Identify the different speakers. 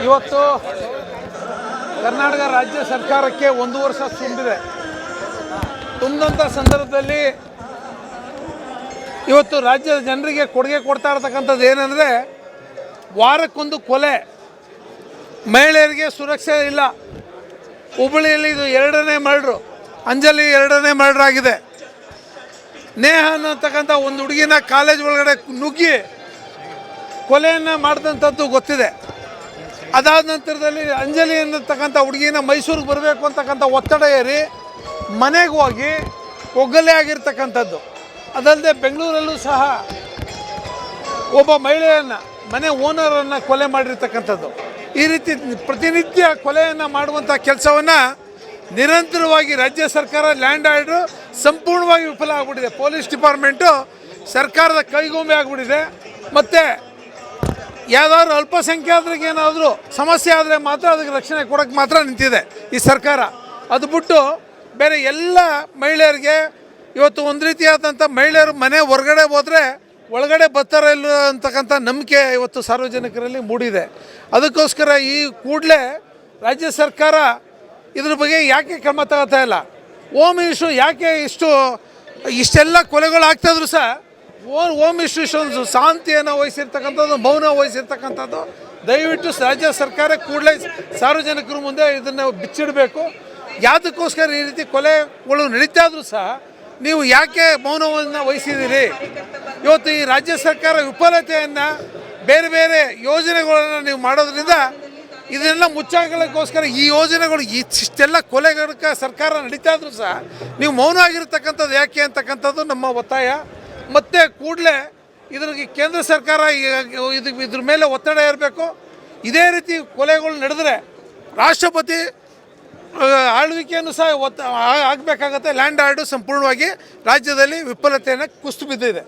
Speaker 1: ಇವತ್ತು ಕರ್ನಾಟಕ ರಾಜ್ಯ ಸರ್ಕಾರಕ್ಕೆ 1 ವರ್ಷ ತುಂಬಿದೆ. ತುಂಬಿದಂಥ ಸಂದರ್ಭದಲ್ಲಿ ಇವತ್ತು ರಾಜ್ಯದ ಜನರಿಗೆ ಕೊಡುಗೆ ಕೊಡ್ತಾ ಇರತಕ್ಕಂಥದ್ದು ಏನಂದರೆ, ವಾರಕ್ಕೊಂದು ಕೊಲೆ, ಮಹಿಳೆಯರಿಗೆ ಸುರಕ್ಷೆ ಇಲ್ಲ. ಹುಬ್ಬಳ್ಳಿಯಲ್ಲಿ ಇದು 2ನೇ ಮರ್ಡ್ರು, ಅಂಜಲಿ 2ನೇ ಮರ್ಡ್ರ್ ಆಗಿದೆ. ನೇಹ ಅನ್ನತಕ್ಕಂಥ ಒಂದು ಹುಡುಗಿನ ಕಾಲೇಜ್ ಒಳಗಡೆ ನುಗ್ಗಿ ಕೊಲೆಯನ್ನು ಮಾಡಿದಂಥದ್ದು ಗೊತ್ತಿದೆ. ಅದಾದ ನಂತರದಲ್ಲಿ ಅಂಜಲಿ ಅನ್ನತಕ್ಕಂಥ ಹುಡುಗಿನ ಮೈಸೂರಿಗೆ ಬರಬೇಕು ಅಂತಕ್ಕಂಥ ಒತ್ತಡ ಏರಿ ಮನೆಗೆ ಹೋಗಿ ಒಗ್ಗಲೆ ಆಗಿರ್ತಕ್ಕಂಥದ್ದು. ಅದಲ್ಲದೆ ಬೆಂಗಳೂರಲ್ಲೂ ಸಹ ಒಬ್ಬ ಮಹಿಳೆಯನ್ನು, ಮನೆ ಓನರನ್ನು ಕೊಲೆ ಮಾಡಿರ್ತಕ್ಕಂಥದ್ದು. ಈ ರೀತಿ ಪ್ರತಿನಿತ್ಯ ಕೊಲೆಯನ್ನು ಮಾಡುವಂಥ ಕೆಲಸವನ್ನು ನಿರಂತರವಾಗಿ ರಾಜ್ಯ ಸರ್ಕಾರ, ಲ್ಯಾಂಡ್ ಆರ್ಡ್ರು ಸಂಪೂರ್ಣವಾಗಿ ವಿಫಲ ಆಗಿಬಿಟ್ಟಿದೆ. ಪೊಲೀಸ್ ಡಿಪಾರ್ಟ್ಮೆಂಟು ಸರ್ಕಾರದ ಕೈಗೊಂಬೆ ಆಗಿಬಿಟ್ಟಿದೆ. ಮತ್ತು ಯಾವುದಾದ್ರು ಅಲ್ಪಸಂಖ್ಯಾತರಿಗೆ ಏನಾದರೂ ಸಮಸ್ಯೆ ಆದರೆ ಮಾತ್ರ ಅದಕ್ಕೆ ರಕ್ಷಣೆ ಕೊಡೋಕ್ಕೆ ಮಾತ್ರ ನಿಂತಿದೆ ಈ ಸರ್ಕಾರ. ಅದು ಬಿಟ್ಟು ಬೇರೆ ಎಲ್ಲ ಮಹಿಳೆಯರಿಗೆ ಇವತ್ತು ಒಂದು ರೀತಿಯಾದಂಥ ಮಹಿಳೆಯರು ಮನೆ ಹೊರಗಡೆ ಹೋದರೆ ಒಳಗಡೆ ಬರ್ತಾರೆ ಇಲ್ಲ ಅಂತಕ್ಕಂಥ ನಂಬಿಕೆ ಇವತ್ತು ಸಾರ್ವಜನಿಕರಲ್ಲಿ ಮೂಡಿದೆ. ಅದಕ್ಕೋಸ್ಕರ ಈ ಕೂಡಲೇ ರಾಜ್ಯ ಸರ್ಕಾರ ಇದ್ರ ಬಗ್ಗೆ ಯಾಕೆ ಕ್ರಮ ತಗೋತಾ ಇಲ್ಲ? ಹೋಮ್ ಮಿನಿಸ್ಟ್ರು ಯಾಕೆ ಇಷ್ಟೆಲ್ಲ ಕೊಲೆಗಳು ಆಗ್ತಾಯಿದ್ರು ಸಹ ಹೋಮ್ ಮಿನಿಸ್ಟ್ರು ಒಂದು ಶಾಂತಿಯನ್ನು ವಹಿಸಿರ್ತಕ್ಕಂಥದ್ದು, ಮೌನ ವಹಿಸಿರ್ತಕ್ಕಂಥದ್ದು. ದಯವಿಟ್ಟು ರಾಜ್ಯ ಸರ್ಕಾರ ಕೂಡಲೇ ಸಾರ್ವಜನಿಕರ ಮುಂದೆ ಇದನ್ನು ಬಿಚ್ಚಿಡಬೇಕು. ಯಾವುದಕ್ಕೋಸ್ಕರ ಈ ರೀತಿ ಕೊಲೆಗಳು ನಡೀತಾ ಇದ್ರೂ ಸಹ ನೀವು ಯಾಕೆ ಮೌನವನ್ನು ವಹಿಸಿದ್ದೀರಿ? ಇವತ್ತು ಈ ರಾಜ್ಯ ಸರ್ಕಾರ ವಿಫಲತೆಯನ್ನು, ಬೇರೆ ಬೇರೆ ಯೋಜನೆಗಳನ್ನು ನೀವು ಮಾಡೋದ್ರಿಂದ ಇದನ್ನೆಲ್ಲ ಮುಚ್ಚಾಕಲಿಕ್ಕೋಸ್ಕರ ಈ ಯೋಜನೆಗಳು ಇಷ್ಟೆಲ್ಲ ಕೊಲೆಗಳಕ್ಕೆ ಸರ್ಕಾರ ನಡೀತಾ ಇದ್ರೂ ಸಹ ನೀವು ಮೌನ ಆಗಿರ್ತಕ್ಕಂಥದ್ದು ಯಾಕೆ ಅಂತಕ್ಕಂಥದ್ದು ನಮ್ಮ ಒತ್ತಾಯ. ಮತ್ತು ಕೂಡಲೇ ಇದ್ರಿಗೆ ಕೇಂದ್ರ ಸರ್ಕಾರ ಇದ್ರ ಮೇಲೆ ಒತ್ತಡ ಇರಬೇಕು. ಇದೇ ರೀತಿ ಕೊಲೆಗಳು ನಡೆದರೆ ರಾಷ್ಟ್ರಪತಿ ಆಳ್ವಿಕೆಯನ್ನು ಸಹ ಆಗಬೇಕಾಗತ್ತೆ. ಲ್ಯಾಂಡ್ ಆರ್ಡು ಸಂಪೂರ್ಣವಾಗಿ ರಾಜ್ಯದಲ್ಲಿ ವಿಫಲತೆಯನ್ನು ಕುಸಿದು ಬಿದ್ದಿದೆ.